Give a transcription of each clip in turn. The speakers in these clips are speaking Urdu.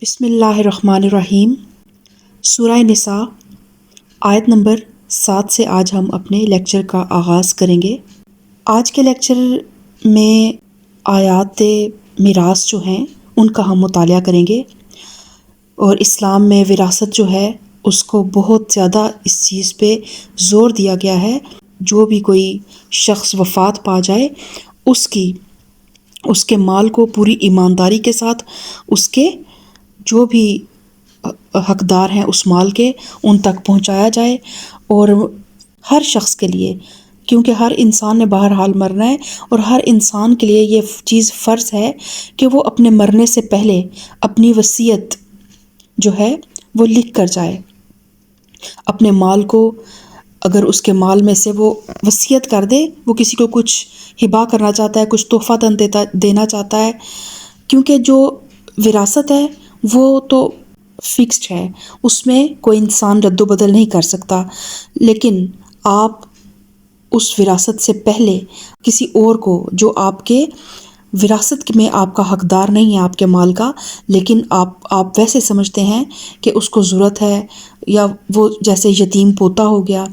بسم اللہ الرحمن الرحیم۔ سورہ نساء آیت نمبر 7 سے آج ہم اپنے لیکچر کا آغاز کریں گے۔ آج کے لیکچر میں آیات میراث جو ہیں ان کا ہم مطالعہ کریں گے، اور اسلام میں وراثت جو ہے اس کو بہت زیادہ اس چیز پہ زور دیا گیا ہے۔ جو بھی کوئی شخص وفات پا جائے اس کے مال کو پوری ایمانداری کے ساتھ اس کے جو بھی حقدار ہیں اس مال کے ان تک پہنچایا جائے، اور ہر شخص کے لیے، کیونکہ ہر انسان نے بہرحال مرنا ہے، اور ہر انسان کے لیے یہ چیز فرض ہے کہ وہ اپنے مرنے سے پہلے اپنی وصیت جو ہے وہ لکھ کر جائے۔ اپنے مال کو اگر اس کے مال میں سے وہ وصیت کر دے، وہ کسی کو کچھ ہبہ کرنا چاہتا ہے، کچھ تحفہ دینا چاہتا ہے، کیونکہ جو وراثت ہے وہ تو فکسڈ ہے، اس میں کوئی انسان رد و بدل نہیں کر سکتا، لیکن آپ اس وراثت سے پہلے کسی اور کو جو آپ کے وراثت میں آپ کا حقدار نہیں ہے آپ کے مال کا، لیکن آپ ویسے سمجھتے ہیں کہ اس کو ضرورت ہے، یا وہ جیسے یتیم پوتا ہو گیا،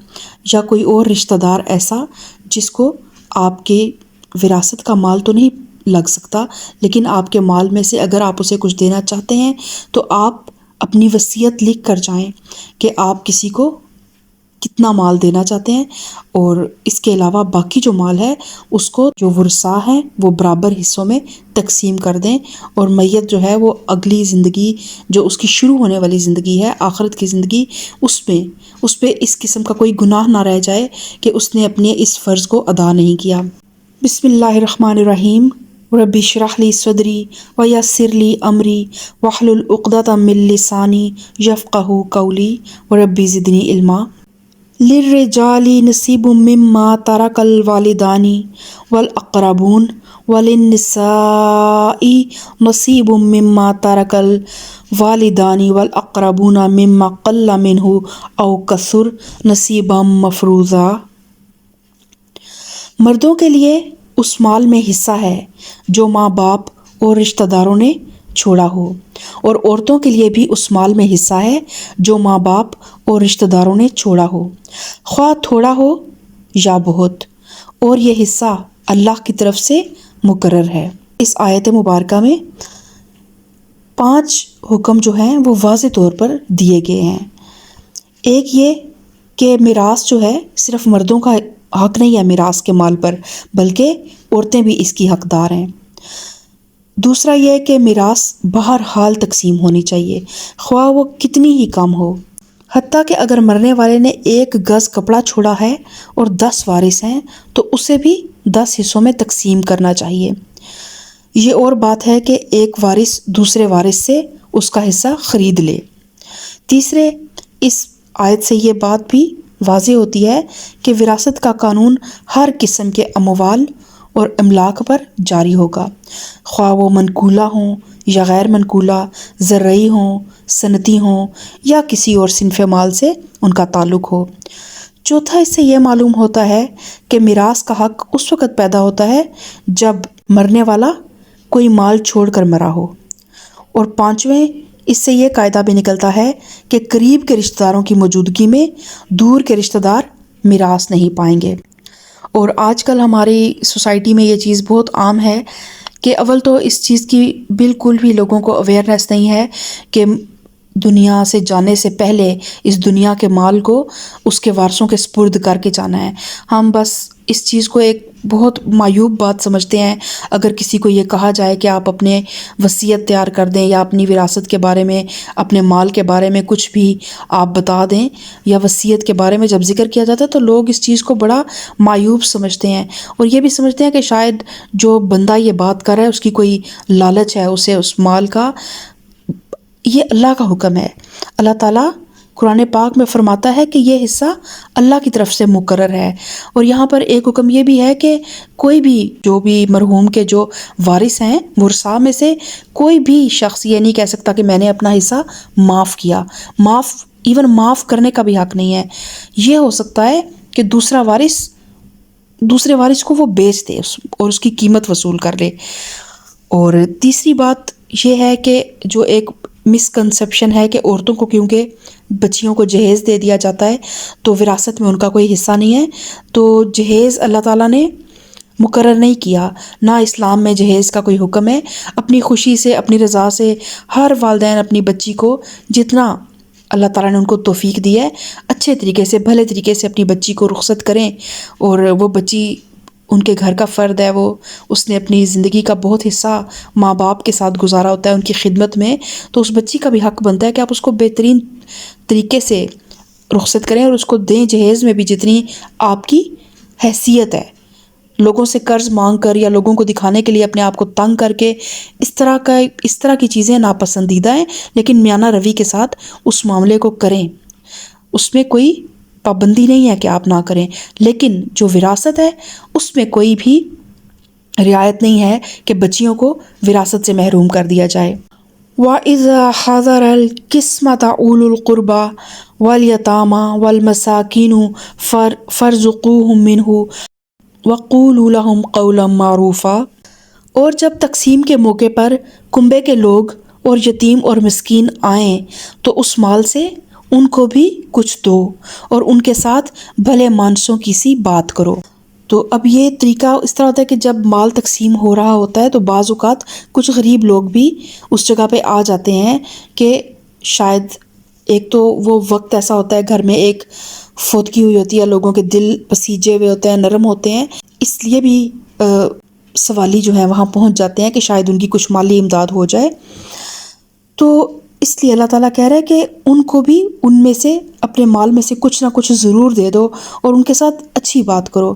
یا کوئی اور رشتہ دار ایسا جس کو آپ کے وراثت کا مال تو نہیں لگ سکتا، لیکن آپ کے مال میں سے اگر آپ اسے کچھ دینا چاہتے ہیں تو آپ اپنی وصیت لکھ کر جائیں کہ آپ کسی کو کتنا مال دینا چاہتے ہیں، اور اس کے علاوہ باقی جو مال ہے اس کو جو ورثاء ہیں وہ برابر حصوں میں تقسیم کر دیں، اور میت جو ہے وہ اگلی زندگی جو اس کی شروع ہونے والی زندگی ہے، آخرت کی زندگی، اس پہ اس قسم کا کوئی گناہ نہ رہ جائے کہ اس نے اپنے اس فرض کو ادا نہیں کیا۔ بسم اللہ الرحمن الرحیم۔ رب اشرح لی صدری ویسر لی امری واحلل عقدۃ من لسانی یفقہوا قولی رب زدنی علما۔ للرجال نصیب مما ترک الوالدان والاقربون وللنساء نصیب مما ترک الوالدان والاقربون مما قل منہ او کثر نصیبا مفروضا۔ مردوں کے لیے اس مال میں حصہ ہے جو ماں باپ اور رشتہ داروں نے چھوڑا ہو، اور عورتوں کے لیے بھی اس مال میں حصہ ہے جو ماں باپ اور رشتہ داروں نے چھوڑا ہو، خواہ تھوڑا ہو یا بہت، اور یہ حصہ اللہ کی طرف سے مقرر ہے۔ اس آیت مبارکہ میں 5 حکم جو ہیں وہ واضح طور پر دیے گئے ہیں۔ ایک یہ کہ میراث جو ہے صرف مردوں کا حق نہیں ہے میراث کے مال پر، بلکہ عورتیں بھی اس کی حقدار ہیں۔ دوسرا یہ کہ میراث بہرحال تقسیم ہونی چاہیے، خواہ وہ کتنی ہی کم ہو، حتیٰ کہ اگر مرنے والے نے 1 گز کپڑا چھوڑا ہے اور 10 وارث ہیں تو اسے بھی 10 حصوں میں تقسیم کرنا چاہیے۔ یہ اور بات ہے کہ ایک وارث دوسرے وارث سے اس کا حصہ خرید لے۔ تیسرے، اس آیت سے یہ بات بھی واضح ہوتی ہے کہ وراثت کا قانون ہر قسم کے اموال اور املاک پر جاری ہوگا، خواہ وہ منقولہ ہوں یا غیر منقولہ، زرعی ہوں، صنعتی ہوں، یا کسی اور صنف مال سے ان کا تعلق ہو۔ چوتھا، اس سے یہ معلوم ہوتا ہے کہ میراث کا حق اس وقت پیدا ہوتا ہے جب مرنے والا کوئی مال چھوڑ کر مرا ہو۔ اور پانچویں، اس سے یہ قاعدہ بھی نکلتا ہے کہ قریب کے رشتہ داروں کی موجودگی میں دور کے رشتہ دار میراث نہیں پائیں گے۔ اور آج کل ہماری سوسائٹی میں یہ چیز بہت عام ہے کہ اول تو اس چیز کی بالکل بھی لوگوں کو اویئرنیس نہیں ہے کہ دنیا سے جانے سے پہلے اس دنیا کے مال کو اس کے وارثوں کے سپرد کر کے جانا ہے۔ ہم بس اس چیز کو ایک بہت معیوب بات سمجھتے ہیں اگر کسی کو یہ کہا جائے کہ آپ اپنے وصیت تیار کر دیں، یا اپنی وراثت کے بارے میں، اپنے مال کے بارے میں کچھ بھی آپ بتا دیں، یا وصیت کے بارے میں جب ذکر کیا جاتا ہے تو لوگ اس چیز کو بڑا معیوب سمجھتے ہیں، اور یہ بھی سمجھتے ہیں کہ شاید جو بندہ یہ بات کر رہا ہے اس کی کوئی لالچ ہے اسے اس مال کا۔ یہ اللہ کا حکم ہے۔ اللہ تعالیٰ قرآن پاک میں فرماتا ہے کہ یہ حصہ اللہ کی طرف سے مقرر ہے، اور یہاں پر ایک حکم یہ بھی ہے کہ کوئی بھی جو بھی مرحوم کے جو وارث ہیں ورثاء میں سے کوئی بھی شخص یہ نہیں کہہ سکتا کہ میں نے اپنا حصہ معاف کیا۔ معاف کرنے کا بھی حق نہیں ہے۔ یہ ہو سکتا ہے کہ دوسرے وارث کو وہ بیچ دے اور اس کی قیمت وصول کر لے۔ اور تیسری بات یہ ہے کہ جو ایک مسکنسیپشن ہے کہ عورتوں کو کیونکہ بچیوں کو جہیز دے دیا جاتا ہے تو وراثت میں ان کا کوئی حصہ نہیں ہے، تو جہیز اللہ تعالیٰ نے مقرر نہیں کیا، نہ اسلام میں جہیز کا کوئی حکم ہے۔ اپنی خوشی سے، اپنی رضا سے ہر والدین اپنی بچی کو جتنا اللہ تعالیٰ نے ان کو توفیق دی ہے اچھے طریقے سے، بھلے طریقے سے اپنی بچی کو رخصت کریں، اور وہ بچی ان کے گھر کا فرد ہے، اس نے اپنی زندگی کا بہت حصہ ماں باپ کے ساتھ گزارا ہوتا ہے ان کی خدمت میں، تو اس بچی کا بھی حق بنتا ہے کہ آپ اس کو بہترین طریقے سے رخصت کریں اور اس کو دیں جہیز میں بھی جتنی آپ کی حیثیت ہے۔ لوگوں سے قرض مانگ کر یا لوگوں کو دکھانے کے لیے اپنے آپ کو تنگ کر کے اس طرح کی چیزیں ناپسندیدہ ہیں، لیکن میانہ روی کے ساتھ اس معاملے کو کریں، اس میں کوئی پابندی نہیں ہے کہ آپ نہ کریں، لیکن جو وراثت ہے اس میں کوئی بھی رعایت نہیں ہے کہ بچیوں کو وراثت سے محروم کر دیا جائے۔ وَإِذَا حَضَرَ الْقِسْمَةَ أُولُو الْقُرْبَى وَالْيَتَامَى وَالْمَسَاكِينُ فَارْزُقُوهُم مِّنْهُ وَقُولُوا لَهُمْ قَوْلًا مَّعْرُوفًا، اور جب تقسیم کے موقع پر کنبے کے لوگ اور یتیم اور مسکین آئیں تو اس مال سے ان کو بھی کچھ دو اور ان کے ساتھ بھلے مانسوں کی سی بات کرو۔ تو اب یہ طریقہ اس طرح ہوتا ہے کہ جب مال تقسیم ہو رہا ہوتا ہے تو بعض اوقات کچھ غریب لوگ بھی اس جگہ پہ آ جاتے ہیں کہ شاید ایک تو وہ وقت ایسا ہوتا ہے گھر میں ایک فوتگی ہوئی ہوتی ہے، لوگوں کے دل پسیجے ہوئے ہوتے ہیں، نرم ہوتے ہیں، اس لیے بھی سوالی جو ہیں وہاں پہنچ جاتے ہیں کہ شاید ان کی کچھ مالی امداد ہو جائے۔ تو اس لیے اللہ تعالیٰ کہہ رہا ہے کہ ان کو بھی ان میں سے اپنے مال میں سے کچھ نہ کچھ ضرور دے دو اور ان کے ساتھ اچھی بات کرو،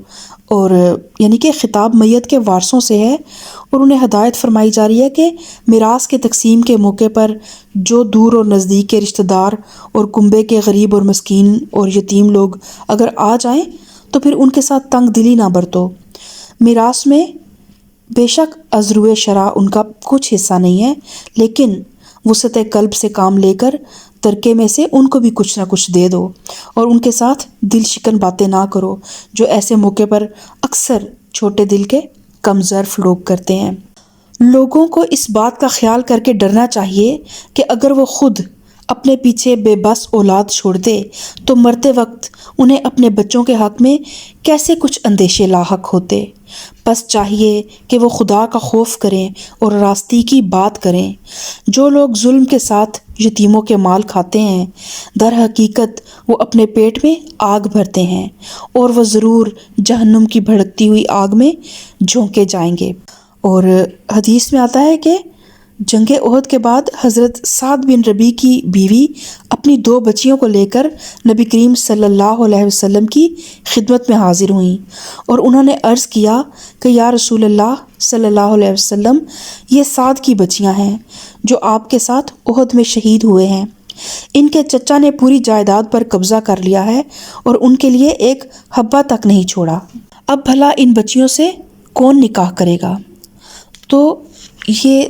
اور یعنی کہ خطاب میت کے وارثوں سے ہے، اور انہیں ہدایت فرمائی جا رہی ہے کہ میراث کے تقسیم کے موقع پر جو دور اور نزدیک کے رشتہ دار اور کنبے کے غریب اور مسکین اور یتیم لوگ اگر آ جائیں تو پھر ان کے ساتھ تنگ دلی نہ برتو۔ میراث میں بے شک ازروِ شرع ان کا کچھ حصہ نہیں ہے، لیکن وسعت قلب سے کام لے کر ترکے میں سے ان کو بھی کچھ نہ کچھ دے دو، اور ان کے ساتھ دل شکن باتیں نہ کرو جو ایسے موقع پر اکثر چھوٹے دل کے کم ظرف لوگ کرتے ہیں۔ لوگوں کو اس بات کا خیال کر کے ڈرنا چاہیے کہ اگر وہ خود اپنے پیچھے بے بس اولاد چھوڑتے تو مرتے وقت انہیں اپنے بچوں کے حق میں کیسے کچھ اندیشے لاحق ہوتے۔ بس چاہیے کہ وہ خدا کا خوف کریں اور راستی کی بات کریں۔ جو لوگ ظلم کے ساتھ یتیموں کے مال کھاتے ہیں در حقیقت وہ اپنے پیٹ میں آگ بھرتے ہیں اور وہ ضرور جہنم کی بھڑکتی ہوئی آگ میں جھونکے جائیں گے۔ اور حدیث میں آتا ہے کہ جنگ احد کے بعد حضرت سعد بن ربیع کی بیوی اپنی 2 بچیوں کو لے کر نبی کریم صلی اللہ علیہ وسلم کی خدمت میں حاضر ہوئیں اور انہوں نے عرض کیا کہ یا رسول اللہ صلی اللہ علیہ وسلم، یہ سعد کی بچیاں ہیں جو آپ کے ساتھ احد میں شہید ہوئے ہیں۔ ان کے چچا نے پوری جائیداد پر قبضہ کر لیا ہے اور ان کے لیے ایک حبہ تک نہیں چھوڑا، اب بھلا ان بچیوں سے کون نکاح کرے گا؟ تو یہ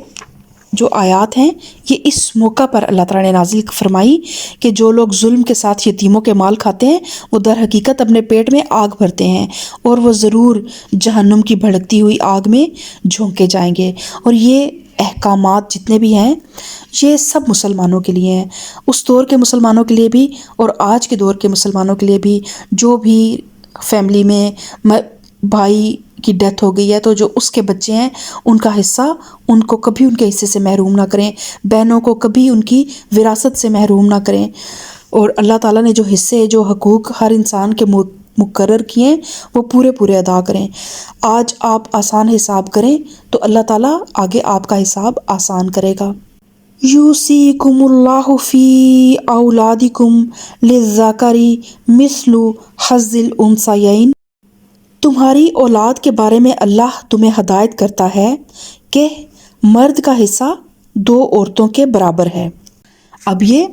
جو آیات ہیں یہ اس موقع پر اللہ تعالیٰ نے نازل فرمائی کہ جو لوگ ظلم کے ساتھ یتیموں کے مال کھاتے ہیں وہ در حقیقت اپنے پیٹ میں آگ بھرتے ہیں اور وہ ضرور جہنم کی بھڑکتی ہوئی آگ میں جھونکے جائیں گے۔ اور یہ احکامات جتنے بھی ہیں یہ سب مسلمانوں کے لیے ہیں، اس دور کے مسلمانوں کے لیے بھی اور آج کے دور کے مسلمانوں کے لیے بھی۔ جو بھی فیملی میں بھائی کی ڈیتھ ہو گئی ہے تو جو اس کے بچے ہیں ان کا حصہ ان کو کبھی ان کے حصے سے محروم نہ کریں، بہنوں کو کبھی ان کی وراثت سے محروم نہ کریں، اور اللہ تعالیٰ نے جو حصے جو حقوق ہر انسان کے مقرر کیے ہیں وہ پورے ادا کریں۔ آج آپ آسان حساب کریں تو اللہ تعالیٰ آگے آپ کا حساب آسان کرے گا۔ یوصیکم اللہ فی اولادکم للذکر مثل حظ الانثیین، تمہاری اولاد کے بارے میں اللہ تمہیں ہدایت کرتا ہے کہ مرد کا حصہ 2 عورتوں کے برابر ہے۔ اب یہ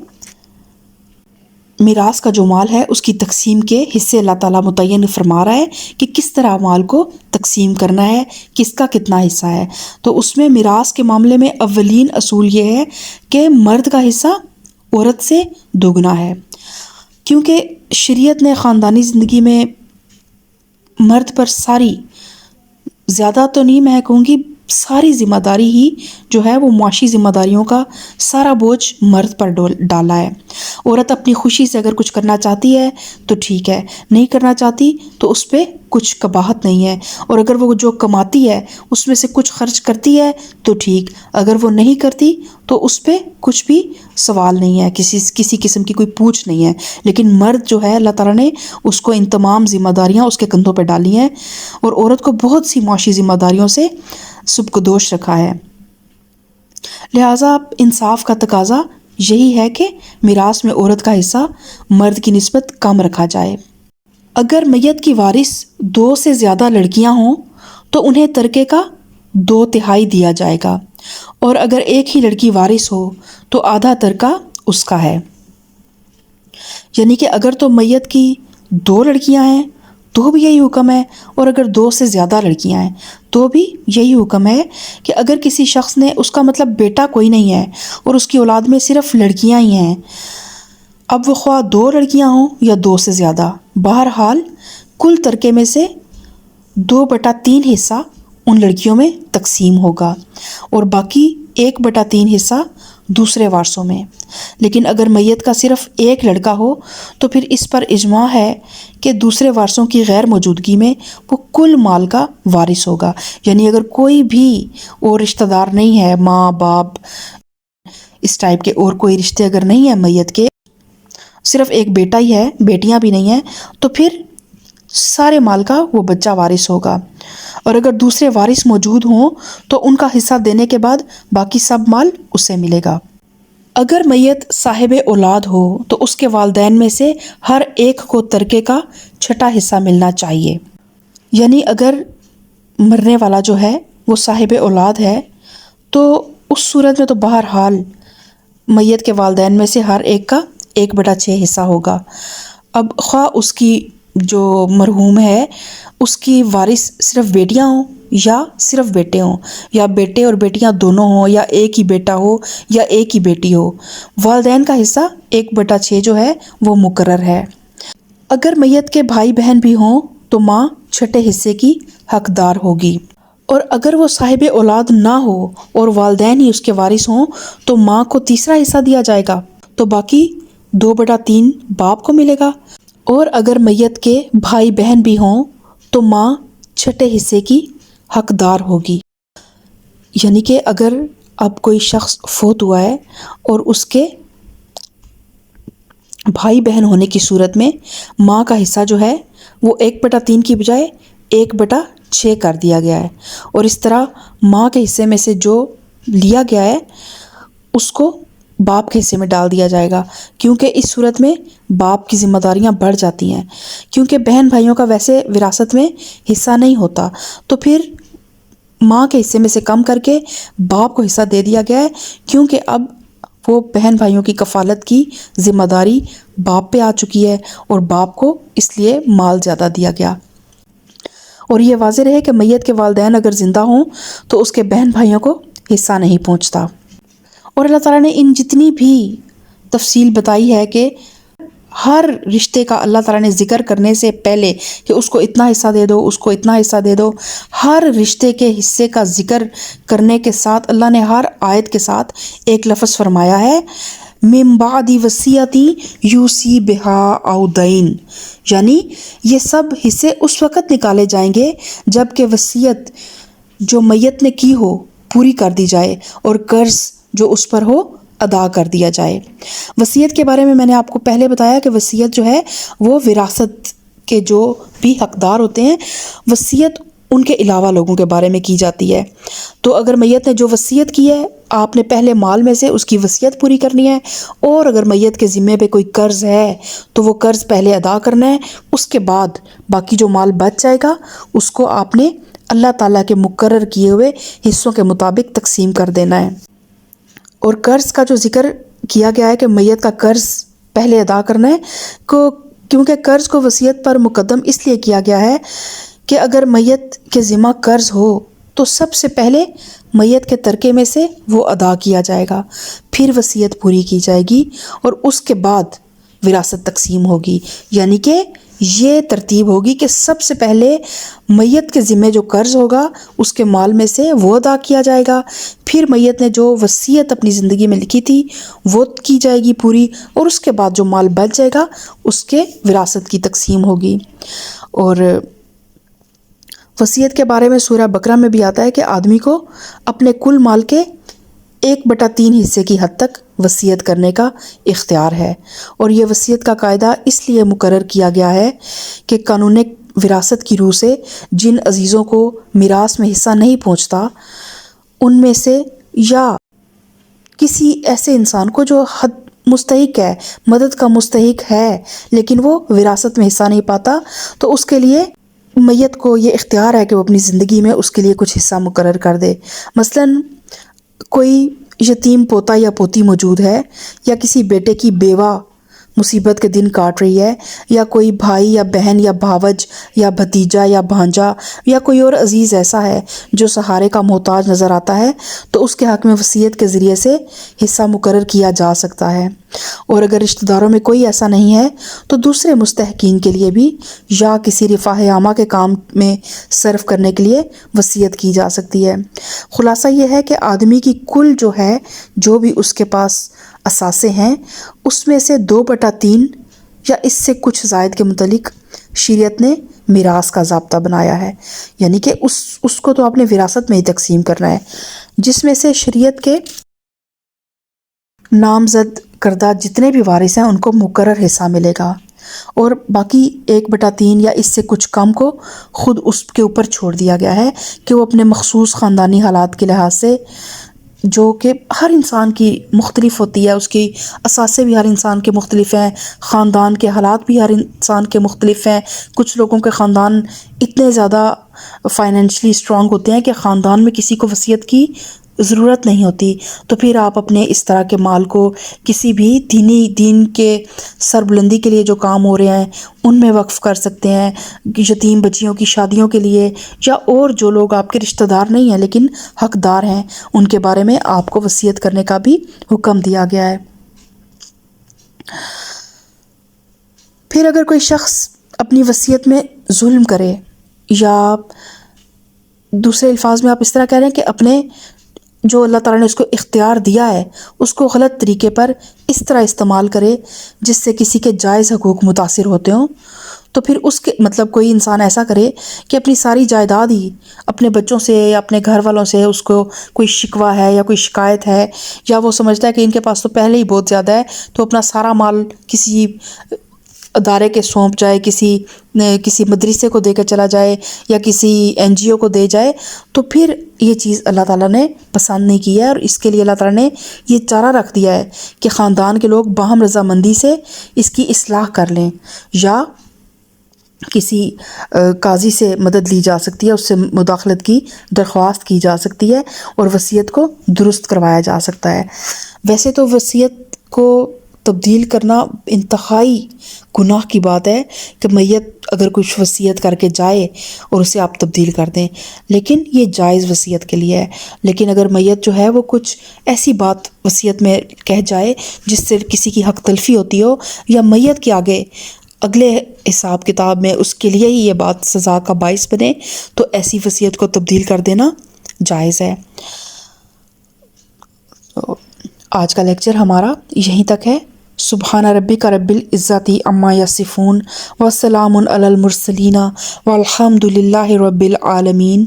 میراث کا جو مال ہے اس کی تقسیم کے حصے اللہ تعالیٰ متعین فرما رہا ہے کہ کس طرح مال کو تقسیم کرنا ہے، کس کا کتنا حصہ ہے۔ تو اس میں میراث کے معاملے میں اولین اصول یہ ہے کہ مرد کا حصہ عورت سے دوگنا ہے، کیونکہ شریعت نے خاندانی زندگی میں مرد پر ساری، زیادہ تو نہیں میں کہوں گی ساری ذمہ داری ہی جو ہے وہ معاشی ذمہ داریوں کا سارا بوجھ مرد پر ڈالا ہے۔ عورت اپنی خوشی سے اگر کچھ کرنا چاہتی ہے تو ٹھیک ہے، نہیں کرنا چاہتی تو اس پہ کچھ قباحت نہیں ہے، اور اگر وہ جو کماتی ہے اس میں سے کچھ خرچ کرتی ہے تو ٹھیک، اگر وہ نہیں کرتی تو اس پہ کچھ بھی سوال نہیں ہے، کسی قسم کی کوئی پوچھ نہیں ہے۔ لیکن مرد جو ہے اللہ تعالیٰ نے اس کو ان تمام ذمہ داریاں اس کے کندھوں پہ ڈالی ہیں، اور عورت کو بہت سی معاشی ذمہ داریوں سے سبکدوش رکھا ہے۔ لہٰذا انصاف کا تقاضا یہی ہے کہ میراث میں عورت کا حصہ مرد کی نسبت کم رکھا جائے۔ اگر میت کی وارث 2 سے زیادہ لڑکیاں ہوں تو انہیں ترکے کا 2/3 دیا جائے گا، اور اگر ایک ہی لڑکی وارث ہو تو آدھا ترکہ اس کا ہے۔ یعنی کہ اگر تو میت کی 2 لڑکیاں ہیں تو بھی یہی حکم ہے، اور اگر 2 سے زیادہ لڑکیاں ہیں تو بھی یہی حکم ہے کہ اگر کسی شخص نے، اس کا مطلب بیٹا کوئی نہیں ہے اور اس کی اولاد میں صرف لڑکیاں ہی ہیں، اب وہ خواہ 2 لڑکیاں ہوں یا 2 سے زیادہ، بہرحال کل ترکے میں سے 2/3 حصہ ان لڑکیوں میں تقسیم ہوگا، اور باقی 1/3 حصہ دوسرے وارثوں میں۔ لیکن اگر میت کا صرف ایک لڑکا ہو تو پھر اس پر اجماع ہے کہ دوسرے وارثوں کی غیر موجودگی میں وہ کل مال کا وارث ہوگا۔ یعنی اگر کوئی بھی اور رشتہ دار نہیں ہے، ماں باپ اس ٹائپ کے اور کوئی رشتے اگر نہیں ہیں میت کے، صرف ایک بیٹا ہی ہے، بیٹیاں بھی نہیں ہیں، تو پھر سارے مال کا وہ بچہ وارث ہوگا، اور اگر دوسرے وارث موجود ہوں تو ان کا حصہ دینے کے بعد باقی سب مال اسے ملے گا۔ اگر میت صاحب اولاد ہو تو اس کے والدین میں سے ہر ایک کو ترکے کا 6واں حصہ ملنا چاہیے۔ یعنی اگر مرنے والا جو ہے وہ صاحب اولاد ہے تو اس صورت میں تو بہرحال میت کے والدین میں سے ہر ایک کا 1/6 حصہ ہوگا۔ اب خواہ اس کی جو مرحوم ہے اس کی وارث صرف بیٹیاں ہوں یا صرف بیٹے ہوں، یا بیٹے اور بیٹیاں دونوں ہوں، یا ایک ہی بیٹا ہو یا ایک ہی بیٹی ہو، والدین کا حصہ 1/6 جو ہے وہ مقرر ہے۔ اگر میت کے بھائی بہن بھی ہوں تو ماں 6 حصے کی حقدار ہوگی، اور اگر وہ صاحب اولاد نہ ہو اور والدین ہی اس کے وارث ہوں تو ماں کو 3واں حصہ دیا جائے گا، تو باقی 2/3 باپ کو ملے گا۔ اور اگر میت کے بھائی بہن بھی ہوں تو ماں 6 حصے کی حقدار ہوگی۔ یعنی کہ اگر اب کوئی شخص فوت ہوا ہے اور اس کے بھائی بہن ہونے کی صورت میں ماں کا حصہ جو ہے وہ 1/3 کی بجائے 1/6 کر دیا گیا ہے، اور اس طرح ماں کے حصے میں سے جو لیا گیا ہے اس کو باپ کے حصے میں ڈال دیا جائے گا، کیونکہ اس صورت میں باپ کی ذمہ داریاں بڑھ جاتی ہیں، کیونکہ بہن بھائیوں کا ویسے وراثت میں حصہ نہیں ہوتا، تو پھر ماں کے حصے میں سے کم کر کے باپ کو حصہ دے دیا گیا ہے، کیونکہ اب وہ بہن بھائیوں کی کفالت کی ذمہ داری باپ پہ آ چکی ہے، اور باپ کو اس لیے مال زیادہ دیا گیا۔ اور یہ واضح رہے کہ میت کے والدین اگر زندہ ہوں تو اس کے بہن بھائیوں کو حصہ نہیں پہنچتا۔ اور اللہ تعالیٰ نے ان جتنی بھی تفصیل بتائی ہے کہ ہر رشتے کا اللہ تعالیٰ نے ذکر کرنے سے پہلے کہ اس کو اتنا حصہ دے دو، اس کو اتنا حصہ دے دو، ہر رشتے کے حصے کا ذکر کرنے کے ساتھ اللہ نے ہر آیت کے ساتھ ایک لفظ فرمایا ہے، من بعد وصیۃ یوصی بہا او دین، یعنی یہ سب حصے اس وقت نکالے جائیں گے جب کہ وصیت جو میت نے کی ہو پوری کر دی جائے اور قرض جو اس پر ہو ادا کر دیا جائے۔ وصیت کے بارے میں نے آپ کو پہلے بتایا کہ وصیت جو ہے وہ وراثت کے جو بھی حقدار ہوتے ہیں، وصیت ان کے علاوہ لوگوں کے بارے میں کی جاتی ہے۔ تو اگر میت نے جو وصیت کی ہے آپ نے پہلے مال میں سے اس کی وصیت پوری کرنی ہے، اور اگر میت کے ذمے پہ کوئی قرض ہے تو وہ قرض پہلے ادا کرنا ہے، اس کے بعد باقی جو مال بچ جائے گا اس کو آپ نے اللہ تعالیٰ کے مقرر کیے ہوئے حصوں کے مطابق تقسیم کر دینا ہے۔ اور قرض کا جو ذکر کیا گیا ہے کہ میت کا قرض پہلے ادا کرنا ہے، کیونکہ قرض کو وصیت پر مقدم اس لیے کیا گیا ہے کہ اگر میت کے ذمہ قرض ہو تو سب سے پہلے میت کے ترکے میں سے وہ ادا کیا جائے گا، پھر وصیت پوری کی جائے گی، اور اس کے بعد وراثت تقسیم ہوگی، یعنی کہ یہ ترتیب ہوگی کہ سب سے پہلے میت کے ذمے جو قرض ہوگا اس کے مال میں سے وہ ادا کیا جائے گا، پھر میت نے جو وصیت اپنی زندگی میں لکھی تھی وہ کی جائے گی پوری، اور اس کے بعد جو مال بچ جائے گا اس کے وراثت کی تقسیم ہوگی۔ اور وصیت کے بارے میں سورہ بقرہ میں بھی آتا ہے کہ آدمی کو اپنے کل مال کے 1/3 حصے کی حد تک وصیت کرنے کا اختیار ہے، اور یہ وصیت کا قاعدہ اس لیے مقرر کیا گیا ہے کہ قانون وراثت کی روح سے جن عزیزوں کو میراث میں حصہ نہیں پہنچتا ان میں سے، یا کسی ایسے انسان کو جو حد مستحق ہے، مدد کا مستحق ہے لیکن وہ وراثت میں حصہ نہیں پاتا، تو اس کے لیے میت کو یہ اختیار ہے کہ وہ اپنی زندگی میں اس کے لیے کچھ حصہ مقرر کر دے۔ مثلاً کوئی یتیم پوتا یا پوتی موجود ہے، یا کسی بیٹے کی بیوہ مصیبت کے دن کاٹ رہی ہے، یا کوئی بھائی یا بہن یا بھاوج یا بھتیجا یا بھانجا یا کوئی اور عزیز ایسا ہے جو سہارے کا محتاج نظر آتا ہے، تو اس کے حق میں وصیت کے ذریعے سے حصہ مقرر کیا جا سکتا ہے۔ اور اگر رشتہ داروں میں کوئی ایسا نہیں ہے تو دوسرے مستحقین کے لیے بھی یا کسی رفاہ عامہ کے کام میں صرف کرنے کے لیے وصیت کی جا سکتی ہے۔ خلاصہ یہ ہے کہ آدمی کی کل جو ہے، جو بھی اس کے پاس اثاثے ہیں، اس میں سے 2/3 یا اس سے کچھ زائد کے متعلق شریعت نے میراث کا ضابطہ بنایا ہے، یعنی کہ اس کو تو آپ نے وراثت میں ہی تقسیم کرنا ہے، جس میں سے شریعت کے نامزد کردہ جتنے بھی وارث ہیں ان کو مقرر حصہ ملے گا، اور باقی 1/3 یا اس سے کچھ کم کو خود اس کے اوپر چھوڑ دیا گیا ہے کہ وہ اپنے مخصوص خاندانی حالات کے لحاظ سے، جو کہ ہر انسان کی مختلف ہوتی ہے، اس کی اثاثے بھی ہر انسان کے مختلف ہیں، خاندان کے حالات بھی ہر انسان کے مختلف ہیں۔ کچھ لوگوں کے خاندان اتنے زیادہ فائنینشلی اسٹرانگ ہوتے ہیں کہ خاندان میں کسی کو وصیت کی ضرورت نہیں ہوتی، تو پھر آپ اپنے اس طرح کے مال کو کسی بھی دین کے سربلندی کے لیے جو کام ہو رہے ہیں ان میں وقف کر سکتے ہیں، یتیم بچیوں کی شادیوں کے لیے، یا اور جو لوگ آپ کے رشتہ دار نہیں ہیں لیکن حقدار ہیں ان کے بارے میں آپ کو وصیت کرنے کا بھی حکم دیا گیا ہے۔ پھر اگر کوئی شخص اپنی وصیت میں ظلم کرے، یا دوسرے الفاظ میں آپ اس طرح کہہ رہے ہیں کہ اپنے جو اللہ تعالیٰ نے اس کو اختیار دیا ہے اس کو غلط طریقے پر اس طرح استعمال کرے جس سے کسی کے جائز حقوق متاثر ہوتے ہوں، تو پھر اس کے مطلب کوئی انسان ایسا کرے کہ اپنی ساری جائیداد ہی اپنے بچوں سے یا اپنے گھر والوں سے اس کو کوئی شکوہ ہے یا کوئی شکایت ہے، یا وہ سمجھتا ہے کہ ان کے پاس تو پہلے ہی بہت زیادہ ہے، تو اپنا سارا مال کسی ادارے کے سونپ جائے، کسی مدرسے کو دے کے چلا جائے یا کسی NGO کو دے جائے، تو پھر یہ چیز اللہ تعالیٰ نے پسند نہیں کی ہے، اور اس کے لیے اللہ تعالیٰ نے یہ چارہ رکھ دیا ہے کہ خاندان کے لوگ باہم رضامندی سے اس کی اصلاح کر لیں، یا کسی قاضی سے مدد لی جا سکتی ہے، اس سے مداخلت کی درخواست کی جا سکتی ہے اور وصیت کو درست کروایا جا سکتا ہے۔ ویسے تو وصیت کو تبدیل کرنا انتہائی گناہ کی بات ہے کہ میت اگر کچھ وصیت کر کے جائے اور اسے آپ تبدیل کر دیں، لیکن یہ جائز وصیت کے لیے ہے۔ لیکن اگر میت جو ہے وہ کچھ ایسی بات وصیت میں کہہ جائے جس سے کسی کی حق تلفی ہوتی ہو، یا میت کے آگے اگلے حساب کتاب میں اس کے لیے ہی یہ بات سزا کا باعث بنے، تو ایسی وصیت کو تبدیل کر دینا جائز ہے۔ آج کا لیکچر ہمارا یہیں تک ہے۔ سبحان ربک رب العزت عما یصفون وسلام علی المرسلین والحمد للہ رب العالمین۔